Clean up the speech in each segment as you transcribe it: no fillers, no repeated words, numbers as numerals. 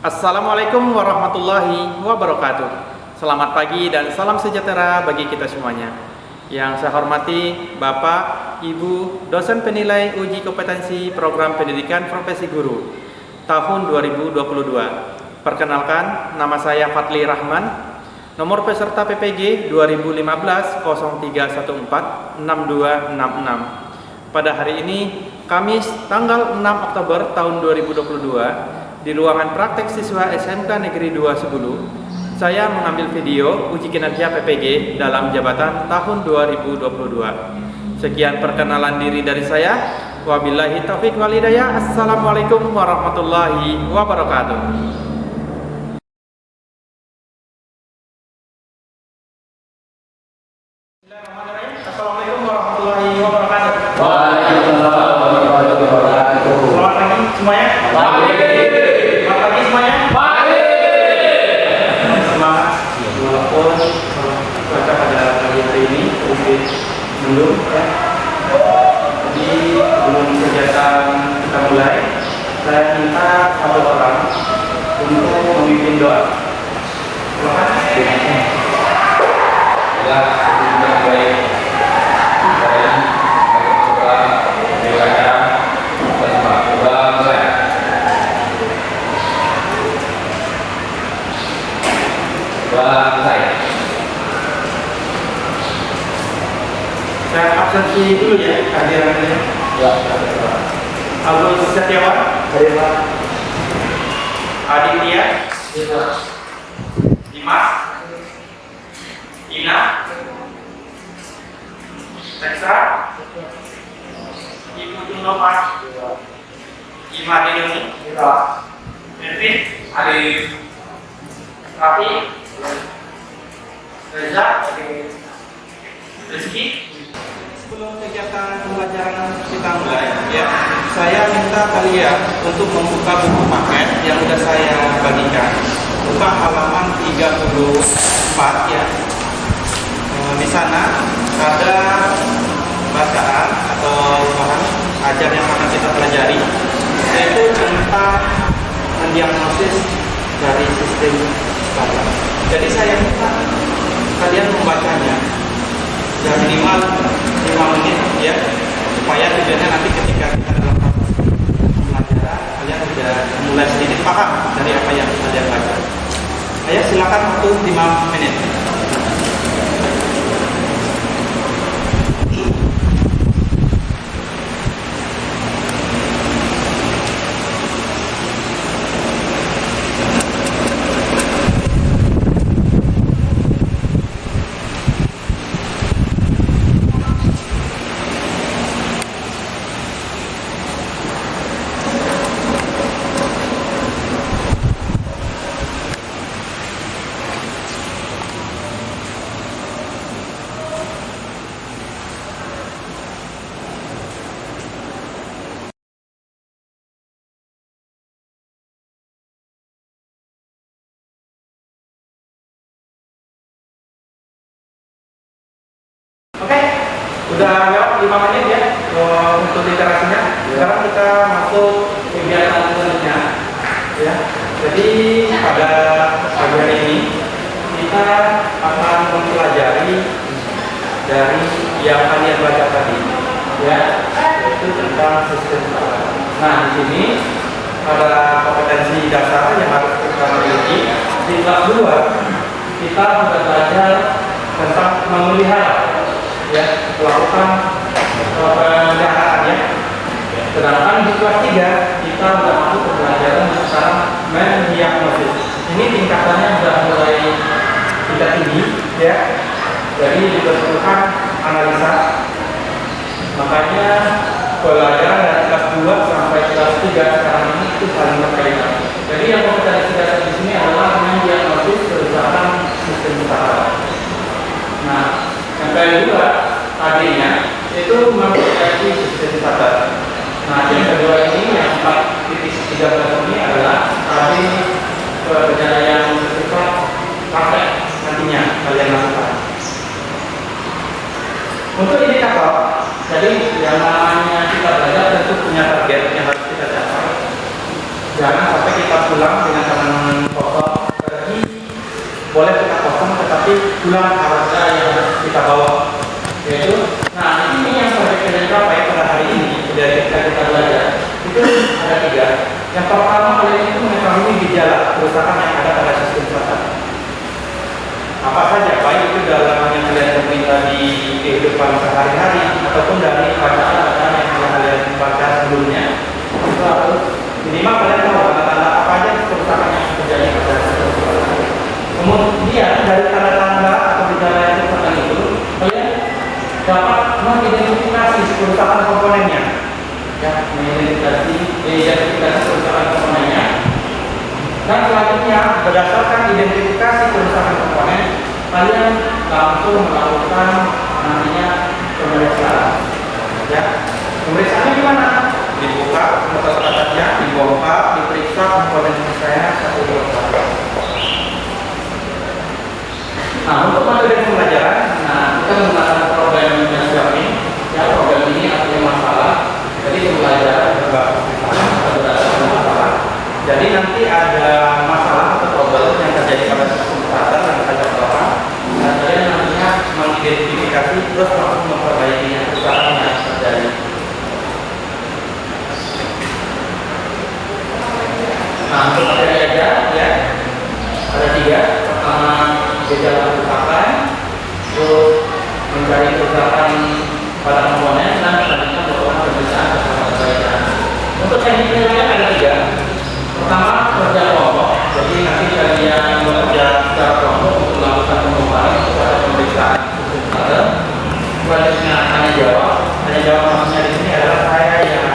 Assalamualaikum warahmatullahi wabarakatuh. Selamat pagi dan salam sejahtera bagi kita semuanya. Yang saya hormati Bapak, Ibu, dosen penilai uji kompetensi program pendidikan profesi guru tahun 2022. Perkenalkan, nama saya Fadli Rahman. Nomor peserta PPG 2015 0314 6266. Pada hari ini, Kamis tanggal 6 Oktober tahun 2022, di ruangan praktek siswa SMK Negeri 2 Sebulu, saya mengambil video uji kinerja PPG dalam jabatan tahun 2022. Sekian perkenalan diri dari saya. Wabillahi taufiq wal hidayah. Assalamualaikum warahmatullahi wabarakatuh. Assalamualaikum warahmatullahi wabarakatuh. Waalaikumsalam warahmatullahi wabarakatuh. Selamat pagi semuanya. Selamat pagi semuanya. Semangat walaupun cuaca pada pagi hari ini sedikit mendung ya. Jadi sebelum kegiatan kita mulai, saya minta satu orang untuk memimpin doa. Silakan. Saya absensi dulu ya kehadirannya. Ya. Agus Setiawan, Aditya, Dimas, Ina, Teksa, Ibu Tundomas, Ima Denoni, Edwin, Arif, Rafi, Reza, Rizky. Sebelum kegiatan pembelajaran kita mulai, ya, saya minta kalian untuk membuka buku paket yang sudah saya bagikan. Buka halaman 34 ya. Di sana ada bacaan atau bahan ajar yang akan kita pelajari, yaitu tentang mendiagnosis dari sistem standar. Jadi saya minta kalian membacanya dan minimal 5 menit ya, supaya tujuannya nanti ketika kita dalam proses pembelajaran kalian sudah mulai sedikit paham dari apa yang kalian baca. Ayo silakan waktu 5 menit. Oke, udah lewat 5 menit ya untuk literasinya. Sekarang kita masuk kegiatan selanjutnya ya. Jadi pada pagi hari ini kita akan mempelajari dari yang kalian baca tadi ya, yaitu tentang sistem standar. Nah, di sini ada kompetensi dasar yang harus kita miliki. Di kelas 2 kita sudah belajar tentang memelihara ya, melakukan pemeliharaan ya. Sedangkan di kelas 3 kita sudah masuk ke pelajaran sekarang mendiagnosis. Ini tingkatannya sudah mulai tidak tinggi ya. Jadi dibutuhkan analisa. Makanya pelajaran dari kelas 2 sampai kelas 3 sekarang ini itu saling berkaitan. Jadi yang kompetensi dasar di sini adalah mendiagnosis kerusakan sistem standar. Nah, yang kedua tadinya itu memperbaiki sistem standar. Nah, yang kedua ini yang 4.13 ini adalah tadi pekerjaan yang bersifat praktek nantinya kalian lakukan. Untuk indikator, jadi yang namanya kita belajar tentu punya target yang harus kita capai. Jangan sampai kita pulang dengan teman seperti tulang harga yang harus kita bawa. Yaitu, nah ini yang proyek kalian capai pada hari ini dari kita belajar itu ada 3. Yang pertama, kalian itu mengetahui gejala kerusakan yang ada pada sistem saraf. Apa saja, baik itu dalam yang kalian temui di kehidupan sehari-hari ataupun dari bacaan-bacaan yang kalian baca sebelumnya. Itu harus minimal kalian tahu tanda-tanda apa aja kerusakan yang terjadi pada sistem saraf. Kemudian dari tanda-tanda atau gejala yang kerusakan itu, kalian dapat mengidentifikasi kerusakan komponennya. Ya, mengidentifikasi kerusakan komponennya. Dan selanjutnya, berdasarkan identifikasi kerusakan komponen, kalian langsung melakukan nantinya pemeriksaan. Ya, pemeriksaannya gimana? Dibuka kotak-kotaknya, dibongkar, diperiksa komponen saya satu persatu. Nah, untuk materi pembelajaran, kita menggunakan program yang ini. Ya, program ini artinya masalah. Jadi pembelajaran berdasarkan masalah. Jadi nanti ada masalah atau problem yang terjadi pada sistem saraf yang kita jawab, dan kalian nantinya mengidentifikasi terus langsung memperbaikinya kerusakan yang terjadi. Nah, untuk materi aja ya ada 3. Pertama, gejala kerusakan, terus mencari kerusakan pada komponen, dan selanjutnya melakukan pemeriksaan bersama perbaikan. Untuk tekniknya ada 3. Pertama, kerja kelompok. Jadi nanti kalian bekerja secara kelompok untuk melakukan pembongkaran untuk ada pemeriksaan. Selanjutnya tanya jawab. Tanya jawab maksudnya di sini adalah saya yang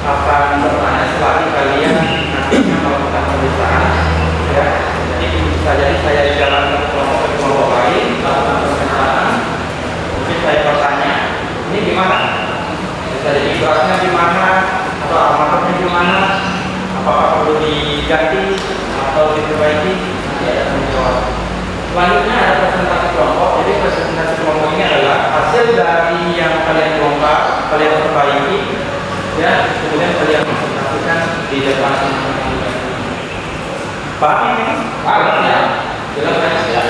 akan bertanya selagi kalian nantinya melakukan pemeriksaan. Ya, jadi bisa jadi saya jalan ke kelompok lain, melakukan pemeriksaan. Mungkin saya bertanya, ini gimana? Bisa jadi beratnya gimana atau alamatnya gimana? Apakah perlu diganti atau diperbaiki? Nanti ada menjawab. Selanjutnya ada presentasi kelompok. Jadi presentasi kelompok ini adalah hasil dari yang kalian bongkar, kalian perbaiki, ya, kemudian kalian presentasikan di depan teman-teman. Paham ini? Paham ya? Jelas ya?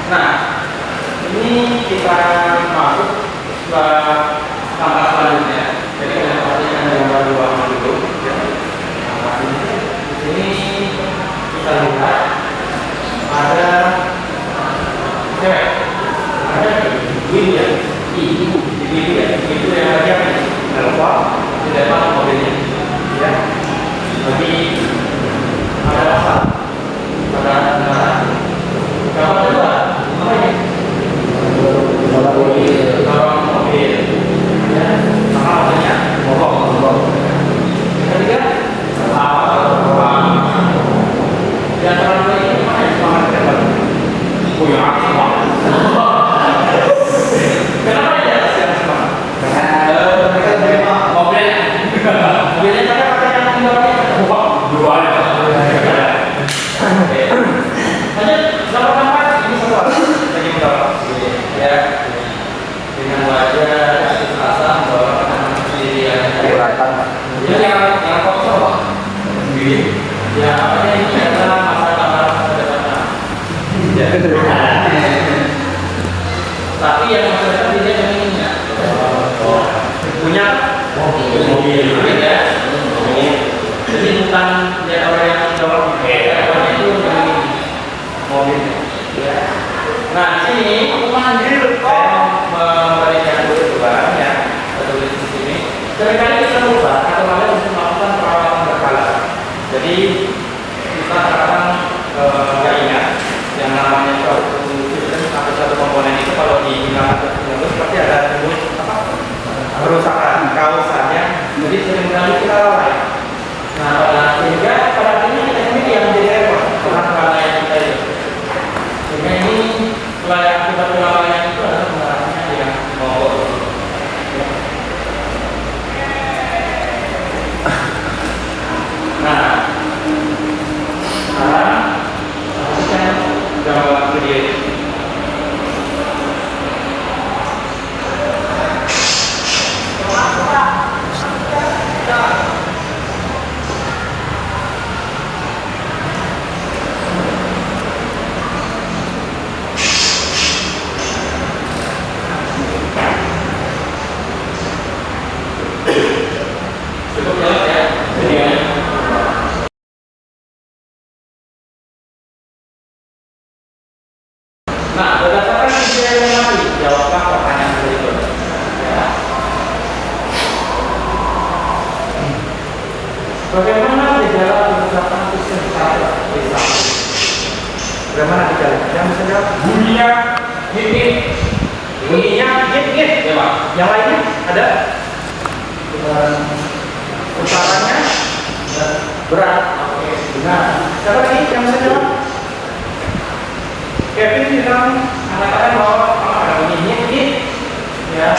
Nah, ini kita masuk ke langkah selanjutnya. Jadi kalian perhatikan gambar 2 dulu. Ya. Nah, di sini kita lihat ada cewek, ada ibu ya, ibu yang lagi apa ini? Telepon di depan mobilnya. Bagaimana gejala penerapan sistem starter desa? Bagaimana gejala? Yang bisa jawab? Bunyinya hit. Bunyinya git. Ya Pak. Yang lainnya ada? Usaharanya berat. Oke. Nah, siapa lagi yang bisa jawab? Kevin bilang mengatakan bahwa ada bunyinya git. Ya.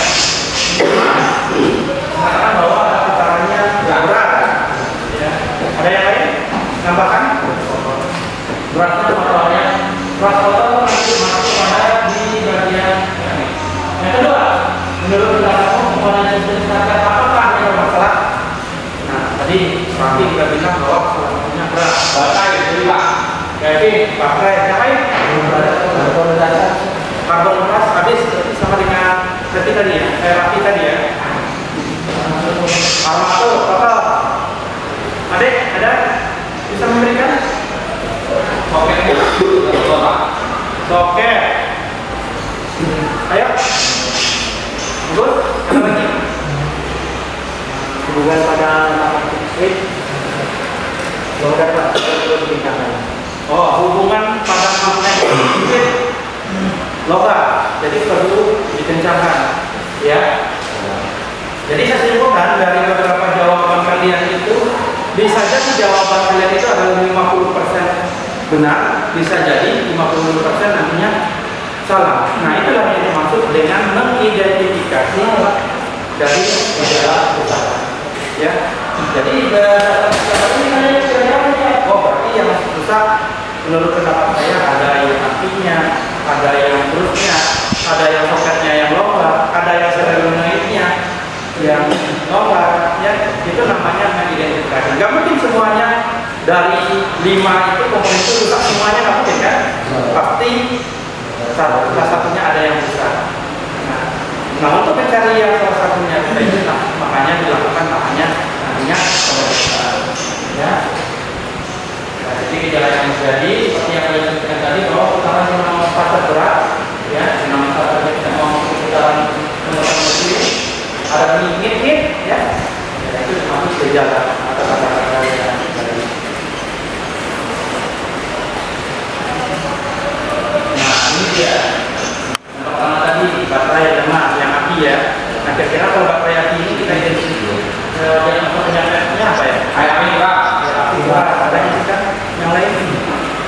Mengatakan bahwa usaharanya berat. Ya. Ada yang lain? Tambahkan? Beratnya motornya. Berat motor masuk pada di bagian ini. Yang kedua, menurut pendapatmu komponen sistem starter apakah yang bermasalah? Nah, tadi Raffi juga bilang bahwa salah satunya berat. Baterai itu Pak. Kevin, baterai, yang lain? Karbon keras habis sama dengan Raffi tadi ya, Raffi tadi ya. Armatur total. Adek, ada bisa memberikan? Soketnya betul Pak. Soket. Ayo. Bagus. Ada lagi? Hubungan pada magnetic logam Pak, perlu ditingkatkan. Oh, hubungan pada magnet logam. Jadi perlu dikencangkan, ya. Jadi saya simpulkan dari beberapa jawaban kalian itu bisa jadi jawaban kalian itu adalah 50% benar, bisa jadi 50% nantinya salah. Nah, itulah yang dimaksud dengan mengidentifikasi dari gejala usaha. Ya. Jadi ini kira-kira oh berarti yang susah menurut pendapat saya ada yang apinya, ada yang terusnya, ada yang soketnya yang longgar, ada yang solenoidnya yang longgar, ya itu namanya mengidentifikasi. Gak mungkin semuanya dari 5 itu komponen itu rusak semuanya, nggak mungkin kan? Pasti salah satunya ada yang besar. Nah untuk mencari yang salah satunya itu makanya dilakukan namanya pemeriksaan. Ya. Nah, jadi gejala yang terjadi seperti yang saya sebutkan tadi bahwa putaran yang starter berat, ya, yang starter kita mau putaran mesin ada ngit, ya, itu termasuk gejala atau kata-kata yang tadi. Nah ini dia. Yang pertama tadi baterai lemah yang api ya. Nah kira-kira kalau baterai api ini kita identifikasi dan penyebabnya apa ya? Air api Pak. Air api kurang. Ada yang kan yang lain?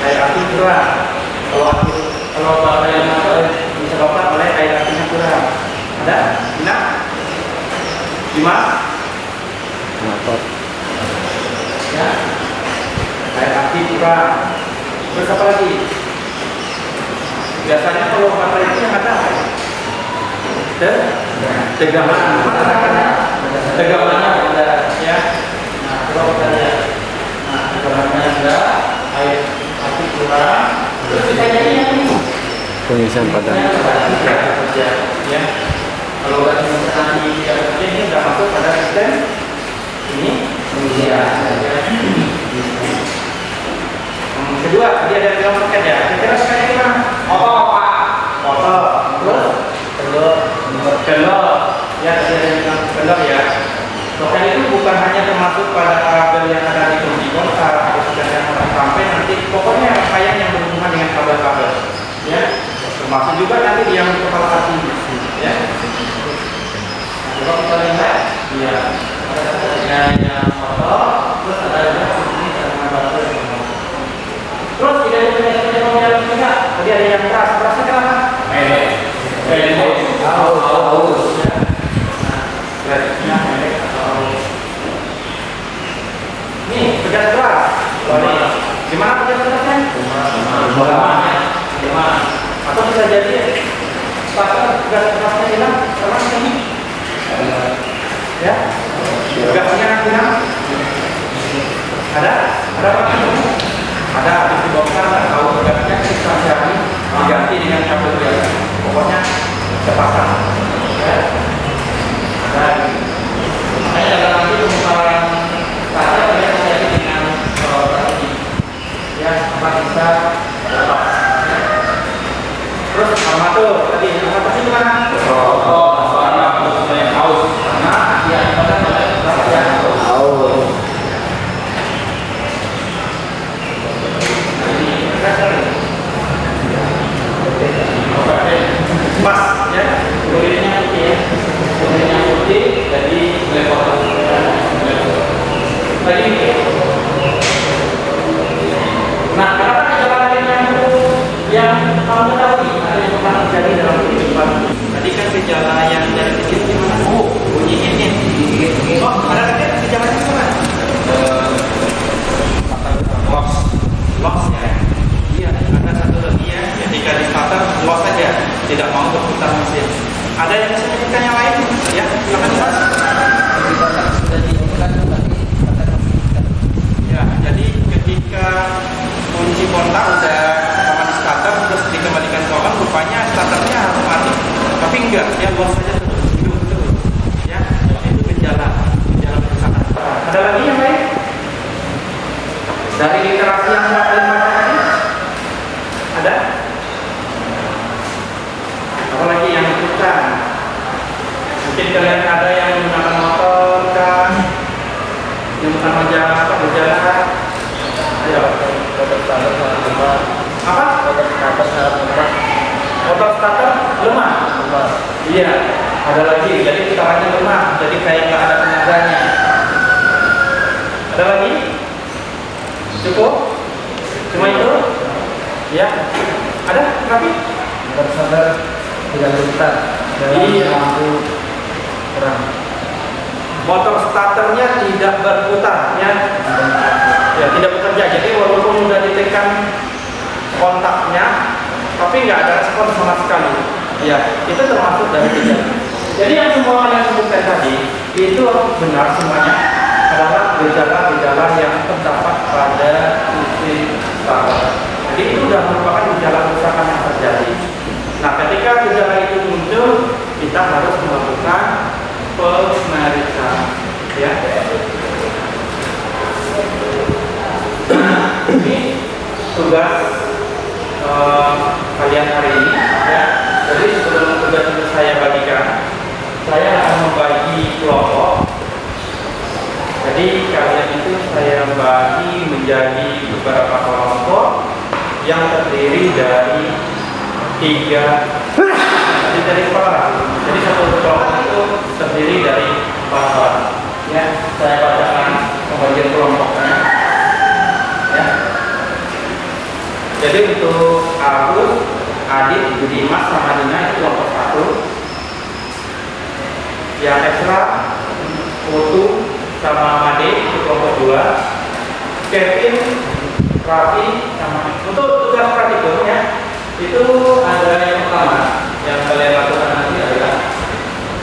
Air api kurang. Kalau baterai lemah disebabkan oleh air apinya kurang. Ada? Tidak? Lima? Ya. Air api kurang. Terus apa lagi? Biasanya kalau baterai itu yang ada apa ya? Tegangan. Tegangannya ada, ya. Nah, kalau kita lihat, nah tegangannya ada, air api kurang. Terus sisanya ini Pengisian pada kerja, ya. Kalau udah nanti tidak bekerja ini sudah masuk pada sistem ini pengisian. Kedua, dia ada dalam soket ya. Kira-kira soketnya gimana? Motor Pak. Motor, terus kendor, ya tadi ada yang bilang kendor ya. Soket itu bukan hanya termasuk pada kabel yang ada di kunci kontak atau soket yang ada sampai nanti pokoknya rangkaian yang berhubungan dengan kabel-kabel, ya. Termasuk juga nanti yang kepala hati, ya. Nah, coba kita lihat, ya. Ada motor, terus ada yang ini dengan baterai. Terus tidak ada penyakit juga. Tadi ada yang kerasnya kenapa? Haus. Ya. Nah, nih pegas keras. Gimana pegas kerasnya? Lemah. Atau bisa jadi pasal pegas kerasnya hilang karena ini. Ya. Pegasnya hilang. Ada apa? Ada habis dibongkar nggak tahu pegasnya kita cari diganti dengan kabel biasa. Pokoknya sepasang. Ya. Dan makanya dalam nanti pemutaran saja kalian terjadi dengan strategi. Ya, apa bisa lepas. Terus armatur tadi armatur itu mana? Haus. Karena dia pada haus. kunci kontak udah sama di starter terus dikembalikan ke on, rupanya starternya harus mati, tapi enggak, dia bos saja terus hidup terus, ya itu gejala kerusakan. Ada lagi yang lain dari literasi yang Mbak Lin baca tadi? Ada? Apalagi yang bukan? Mungkin kalian ada yang menggunakan motor kan, yang bukan berjalan. Ayo. Apa? Motor starter lemah. Iya. Ada lagi. Jadi putarannya lemah. Jadi kayak nggak ada tenaganya. Ada lagi? Cukup? Cuma itu? Ya. Ada? Tapi? Motor starter tidak berputar. Iya. Lampu terang. Motor starternya tidak berputar, ya. Ya, tidak bekerja. Jadi walaupun sudah ditekan kontaknya, tapi nggak ada respon sama sekali. Ya, itu termasuk dari gejala. Jadi yang semua yang sebutkan tadi itu benar semuanya adalah gejala-gejala yang terdapat pada mesin starter. Jadi itu sudah merupakan gejala kerusakan yang terjadi. Nah, ketika gejala itu muncul, kita harus melakukan pemeriksaan, ya. Ini tugas kalian hari ini, ya. Jadi sebelum tugas itu saya bagikan, saya akan membagi kelompok. Jadi kalian itu saya bagi menjadi beberapa kelompok yang terdiri dari 3 dari kepala. Jadi satu kelompok itu terdiri dari 4 orang. Ya, saya bacakan pembagian kelompoknya. Ya. Jadi untuk Agus, Adit, Budimas, sama Dina itu kelompok 1. Yang Esra, Putu, sama Made itu kelompok 2. Kevin, Raffi, sama untuk tugas praktikumnya itu ada yang pertama yang kalian lakukan nanti adalah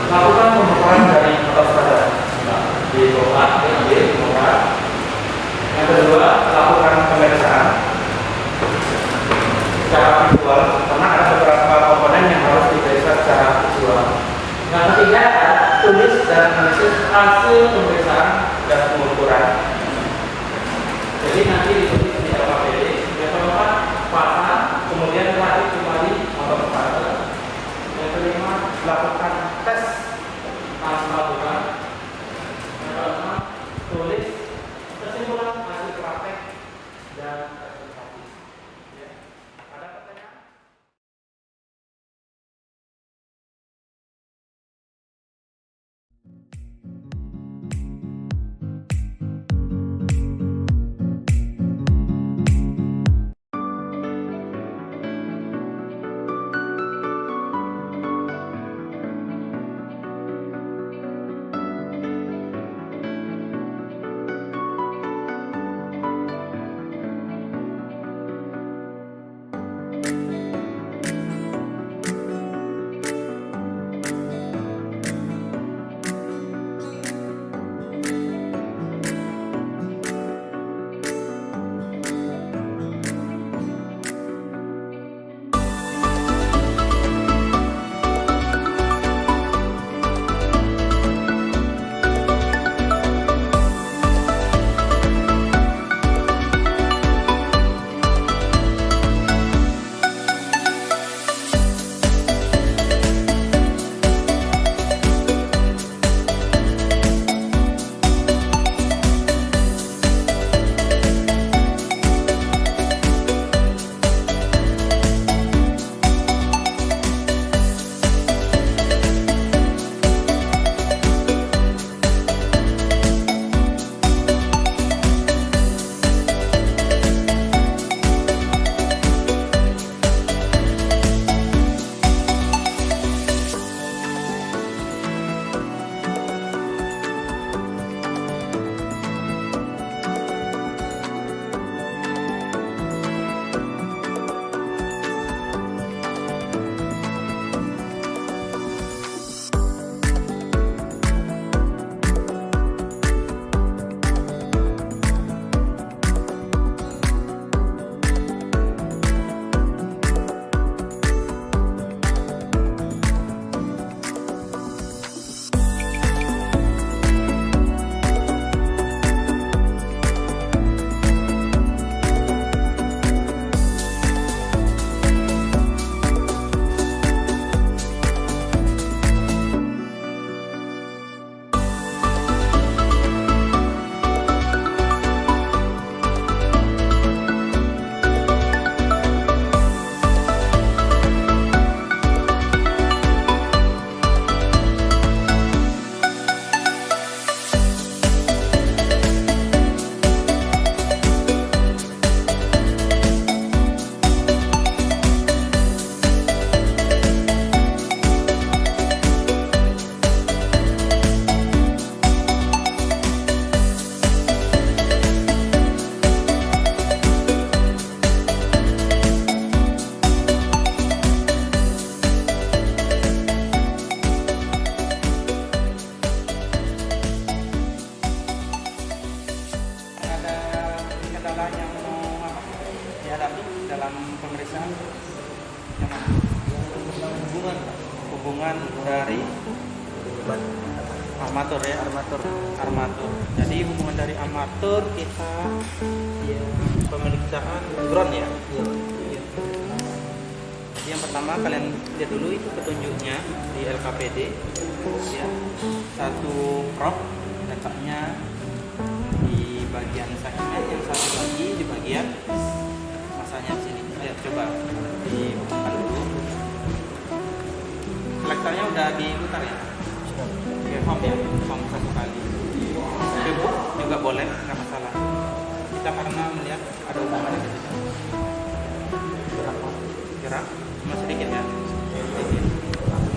lakukan pembongkaran dari motor starter. Di bongkar, bongkar. Yang kedua, lakukan pemeriksaan secara visual, karena ada beberapa komponen yang harus diperiksa secara visual. Yang ketiga, tulis dan analisis hasil pemeriksaan dan pengukuran. Jadi nanti ditulis di LKPD. Yang keempat, pasang, kemudian rakit kembali motor starter. Yang kelima, lakukan tes manual. Yang kelima, tulis kendala yang mau apa, dihadapi dalam pemeriksaan? Yang mana? Hubungan dari armatur ya, armatur. Jadi hubungan dari armatur kita ya, pemeriksaan ground ya. Iya. Jadi yang pertama kalian lihat dulu itu petunjuknya di LKPD ya. Satu prop letaknya di bagian segmen, yang satu lagi di bagian masanya sini. Lihat coba dihubungkan dulu. Selektornya udah diputar ya. Oke, home ya, home satu kali. Debug juga boleh, nggak masalah. Kita karena melihat ada hubungannya di situ. Gerak, cuma sedikit ya. Sedikit.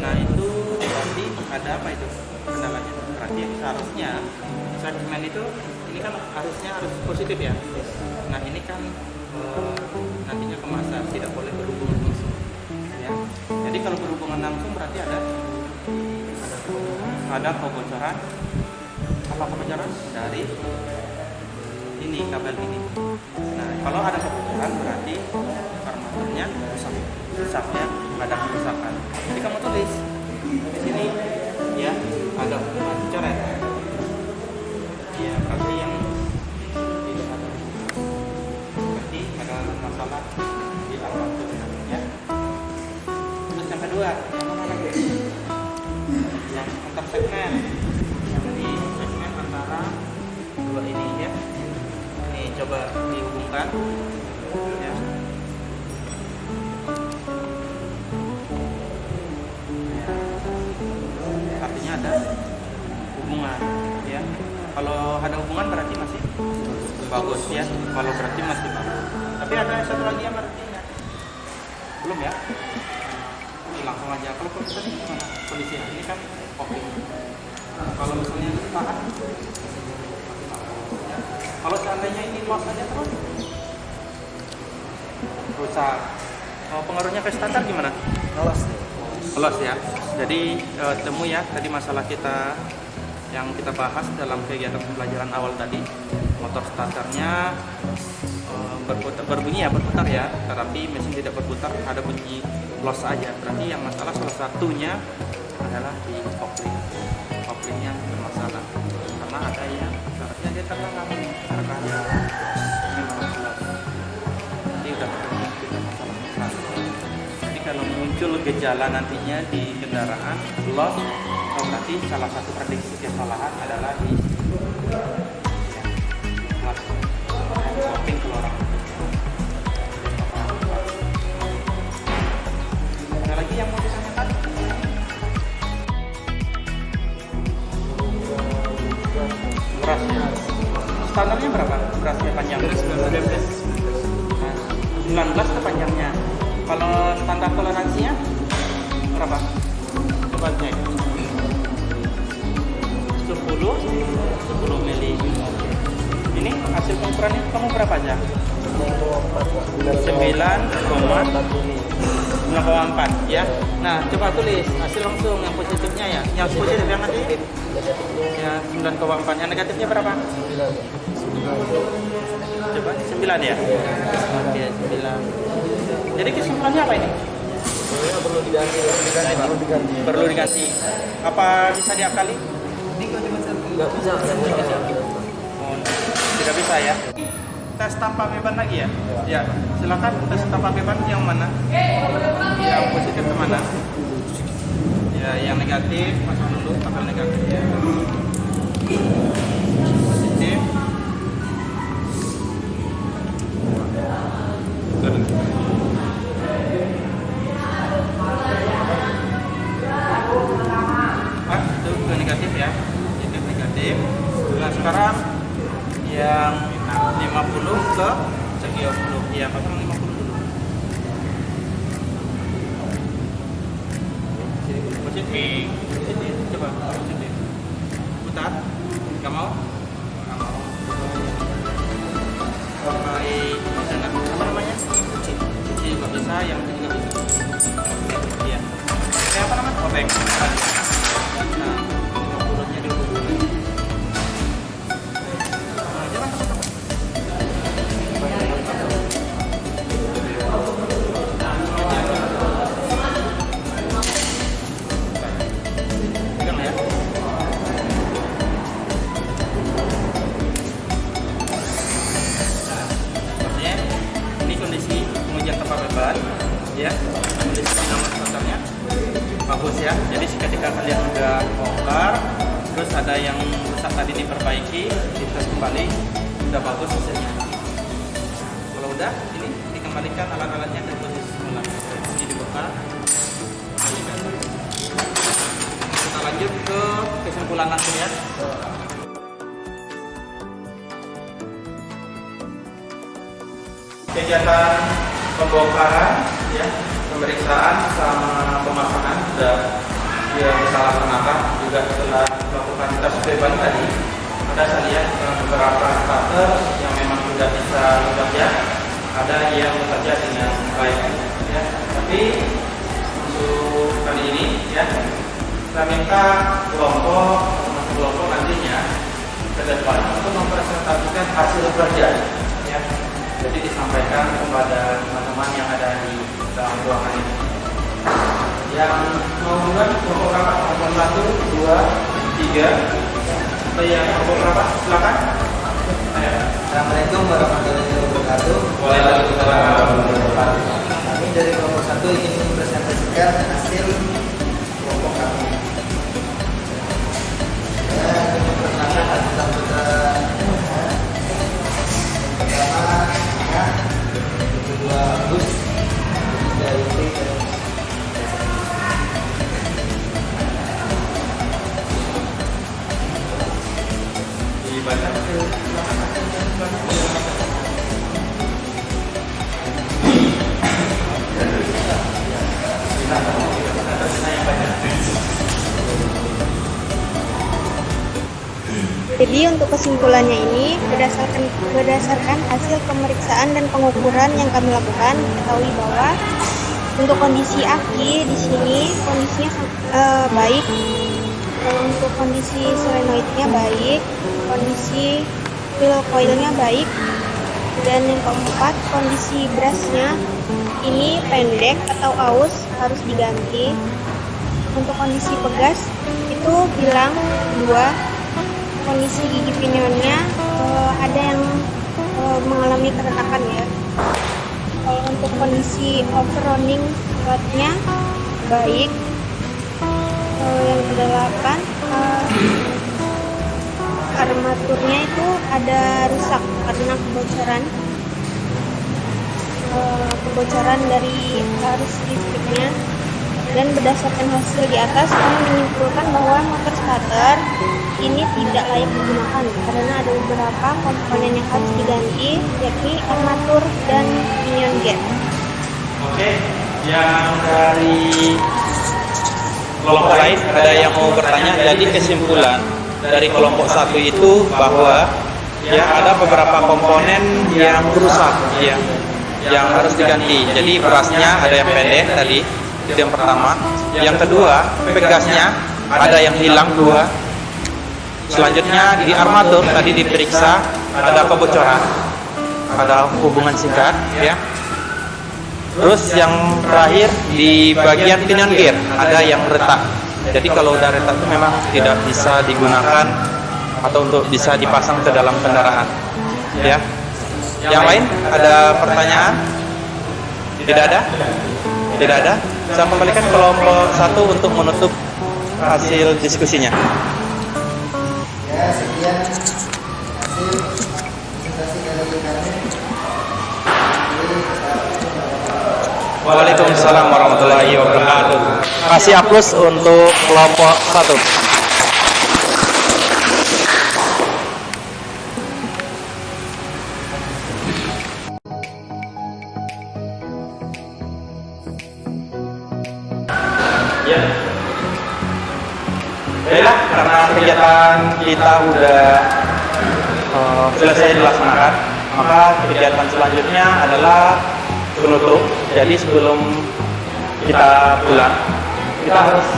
Nah itu berarti ada apa itu kendalanya? Berarti seharusnya segmen itu ini kan harusnya harus positif ya. Nah ini kan nantinya ke massa, tidak boleh berhubungan langsung. Ya. Jadi kalau berhubungan langsung berarti ada kebocoran. Apa kebocoran? Dari ini kabel ini. Nah kalau ada kebocoran berarti armaturnya rusak ya, ada kerusakan. Jadi kamu tulis di sini ya, ada coret. Ya berarti yang tidak ada. Berarti ada masalah di armaturnya ya. Terus yang kedua, yang mana lagi? Yang antar segmen, yang di segmen antara dua ini ya. Ini coba dihubungkan ya. Artinya ada hubungan ya. Kalau ada hubungan berarti masih bagus ya. Kalau berarti masih bagus. Tapi ada satu lagi yang berarti ya. Belum ya? Langsung aja. Kalau komputer ini gimana kondisinya? Ini kan kopling. Kalau misalnya tahan, ya. Kalau seandainya ini loss aja terus rusak. Pengaruhnya ke standar gimana? Loss ya. Jadi temu ya tadi masalah kita yang kita bahas dalam kegiatan pembelajaran awal tadi, motor starternya berbunyi ya, berputar ya, tetapi mesin tidak berputar, ada bunyi loss aja. Berarti yang masalah salah satunya adalah di kopling yang bermasalah, karena ada yang syaratnya dia terlarang, harganya memang loss. Jadi udah kita masalah. Jadi kalau muncul gejala nantinya di kendaraan loss, berarti salah satu prediksi kesalahan adalah di kopling keluaran. Ada lagi yang mau ditanyakan? Beras ya. Standarnya berapa? Berasnya panjang? 19 ke panjangnya. Kalau standar toleransinya berapa? Coba cek. 10 mili. Ini hasil pengukurannya kamu berapa aja? 9,4 ya. Nah coba tulis hasil langsung yang positifnya ya. Yang positif yang nanti ya 9,4. Yang negatifnya berapa? 9. Coba 9 ya. Oke 9. Jadi kesimpulannya apa ini? Perlu diganti. Apa bisa diakali? Nggak bisa. Oh, tidak bisa ya. Tes tanpa beban lagi ya? Ya, silakan tes tanpa beban yang mana? Yang positif kemana? Ya, yang negatif masuk dulu tabel negatif ya. Positif. Itu ke negatif ya. Negatif. Nah sekarang yang 50 ke 30 ya, pasang 50 dulu. Positif. Coba positif. Putar. Gak mau? Gak mau. Pakai apa namanya? Cuci juga bisa, yang itu juga bisa. Iya. Kayak apa namanya? Obeng. Nah, 50-nya dulu. ya. Di sini nama starternya bagus ya. Jadi ketika kalian udah bongkar, terus ada yang rusak tadi diperbaiki, dites kembali, udah bagus hasilnya. Kalau udah, ini dikembalikan alat-alatnya ke posisi semula. Ini dibuka. Kita lanjut ke kesimpulan langsung ya. Kegiatan pembongkaran, ya, pemeriksaan sama pemasangan sudah bisa laksanakan. Juga setelah melakukan tes beban tadi, ada saya lihat beberapa starter yang memang sudah bisa bekerja, ada yang bekerja dengan baik, ya. Tapi untuk kali ini, ya, kita minta kelompok nantinya ke depan untuk mempresentasikan hasil kerja, ya. Jadi disampaikan kepada teman-teman yang ada di dalam ruangan ini. Yang mau buat kelompok berapa? Kelompok 1, 2, 3. Atau yang kelompok berapa? Silakan. Assalamualaikum warahmatullahi wabarakatuh. Waalaikumsalam warahmatullahi wabarakatuh. Kami dari kelompok 1 ingin mempresentasikan hasil kelompok kami. Saya ingin memperkenalkan anggota pertama ya, kedua Gus, ketiga Yuri, dan Dibaca ke Jadi untuk kesimpulannya ini berdasarkan hasil pemeriksaan dan pengukuran yang kami lakukan, ketahui bahwa untuk kondisi aki di sini kondisinya baik. Untuk kondisi solenoidnya baik, kondisi fill coilnya baik, dan yang keempat kondisi brasnya ini pendek atau aus, harus diganti. Untuk kondisi pegas itu bilang 2. Kondisi gigi pinionnya ada yang mengalami keretakan ya. Kalau untuk kondisi overrunning rodnya baik. Yang kedelapan armaturnya itu ada rusak karena kebocoran dari arus listriknya. Dan berdasarkan hasil di atas, kami menyimpulkan bahwa motor starter ini tidak layak digunakan karena ada beberapa komponen yang harus diganti, yakni armatur dan pinion gate. Oke, yang dari kelompok lain ada yang mau bertanya. Jadi kesimpulan dari kelompok 1 itu bahwa ya ada beberapa komponen yang rusak, ya, yang harus diganti. Jadi berasnya ada yang pendek tadi, itu yang pertama. Yang kedua, pegasnya ada yang hilang 2. Selanjutnya di armatur tadi diperiksa ada kebocoran, ada hubungan singkat, ya. Terus yang terakhir di bagian pinion gear ada yang retak. Jadi kalau udah retak itu memang tidak bisa digunakan atau untuk bisa dipasang ke dalam kendaraan, ya. Yang lain ada pertanyaan? Tidak ada? Tidak ada? Saya kembalikan kelompok 1 untuk menutup hasil diskusinya. ya sekian hasil presentasi dari kami. Waalaikumsalam warahmatullahi wabarakatuh. Kasih aplaus untuk kelompok 1. Ya. Baiklah, karena kegiatan kita udah selesai dilaksanakan, maka kegiatan selanjutnya adalah penutup. Jadi sebelum kita pulang, kita harus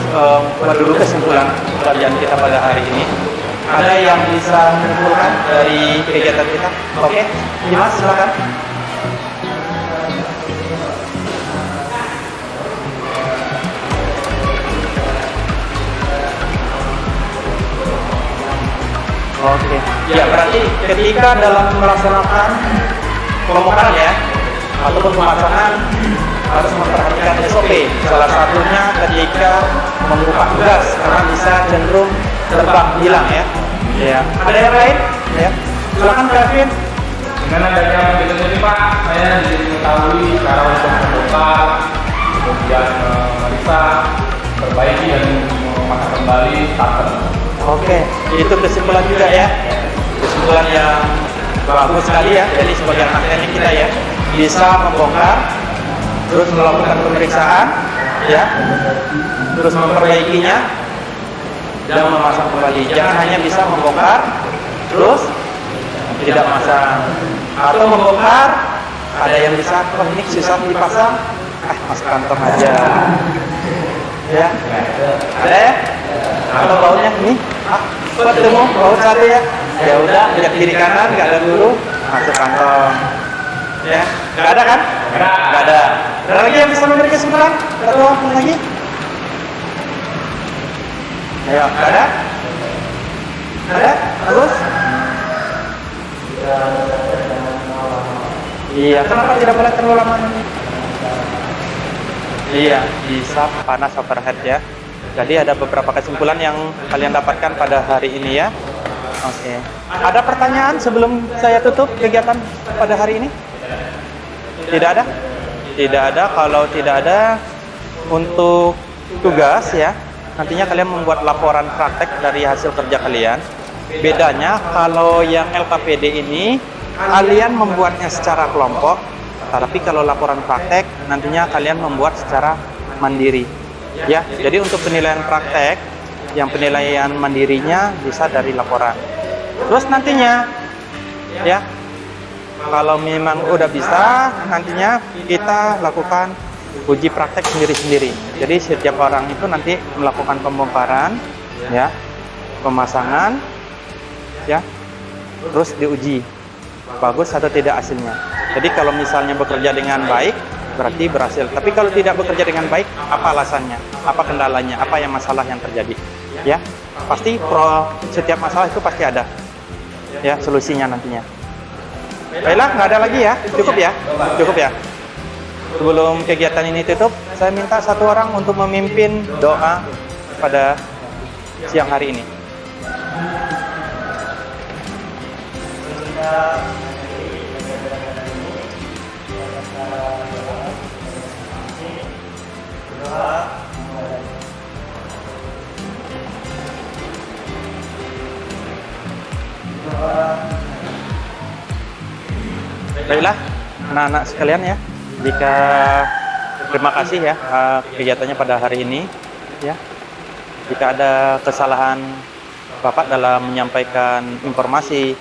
buat dulu kesimpulan pelajaran kita pada hari ini. Ada yang bisa menyimpulkan dari kegiatan kita? Oke, Dimas silakan. Oke, ya berarti ketika dalam melaksanakan kelompokan ya ataupun pemasangan harus memperhatikan SOP. Salah satunya ketika membuka gas karena bisa cenderung terbang hilang ya. Ya. Ada yang lain? Ya. Silakan Kevin. Dengan adanya begitu ini Pak, saya jadi mengetahui cara untuk membongkar, kemudian memeriksa, perbaiki dan memasang kembali starter. Oke, itu kesimpulan juga ya. Kesimpulan yang bagus sekali ya. Jadi sebagai anak teknik kita ya bisa membongkar, terus melakukan pemeriksaan, ya, terus memperbaikinya dan memasang kembali. Jangan hanya bisa membongkar, terus tidak masang, atau membongkar ada yang bisa, oh ini susah dipasang, masuk kantong aja, ya, ada ya, atau baunya ini, ketemu bau satu ya, ya udah lihat kiri kanan nggak ada dulu, masuk kantong, ya, nggak ada kan? Nggak ada. Ada lagi yang bisa memberi kesimpulan? Atau lagi? Ayo, nggak ada? Ada? Bagus? Iya, kenapa tidak boleh terlalu lama ini? Iya, bisa panas overhead ya. Jadi ada beberapa kesimpulan yang kalian dapatkan pada hari ini ya. Oke. Ada pertanyaan sebelum saya tutup kegiatan pada hari ini? Tidak ada? Tidak ada. Kalau tidak ada, untuk tugas ya, nantinya kalian membuat laporan praktek dari hasil kerja kalian. Bedanya kalau yang LKPD ini kalian membuatnya secara kelompok, tapi kalau laporan praktek nantinya kalian membuat secara mandiri. Ya, jadi untuk penilaian praktek, yang penilaian mandirinya bisa dari laporan. Terus nantinya, ya, kalau memang udah bisa, nantinya kita lakukan uji praktek sendiri-sendiri. Jadi setiap orang itu nanti melakukan pembongkaran, ya, pemasangan, ya, terus diuji bagus atau tidak hasilnya. Jadi kalau misalnya bekerja dengan baik berarti berhasil, tapi kalau tidak bekerja dengan baik, apa alasannya, apa kendalanya, apa yang masalah yang terjadi, ya, pasti setiap masalah itu pasti ada ya solusinya nantinya. Baiklah, nggak ada lagi ya, cukup ya, cukup ya. Sebelum kegiatan ini tutup, saya minta satu orang untuk memimpin doa pada siang hari ini. Baiklah, anak-anak sekalian ya, jika terima kasih ya kegiatannya pada hari ini ya. Jika ada kesalahan Bapak dalam menyampaikan informasi,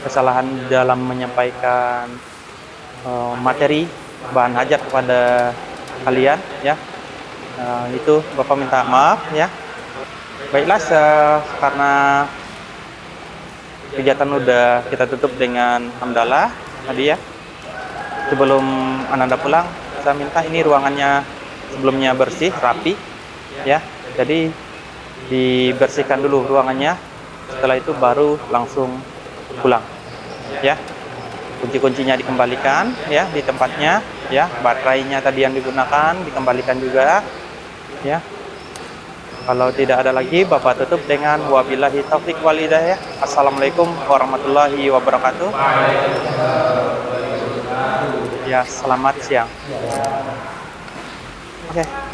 kesalahan dalam menyampaikan materi bahan hajat kepada kalian ya, itu Bapak minta maaf ya. Baiklah, karena kegiatan udah kita tutup dengan hamdalah tadi ya. Sebelum Ananda pulang, saya minta ini ruangannya sebelumnya bersih, rapi ya. Jadi dibersihkan dulu ruangannya, setelah itu baru langsung pulang ya. Kunci-kuncinya dikembalikan ya di tempatnya ya, baterainya tadi yang digunakan dikembalikan juga ya. Kalau tidak ada lagi, Bapak tutup dengan wabillahi taufiq wal hidayah. Assalamualaikum warahmatullahi wabarakatuh. Ya, selamat siang. Oke.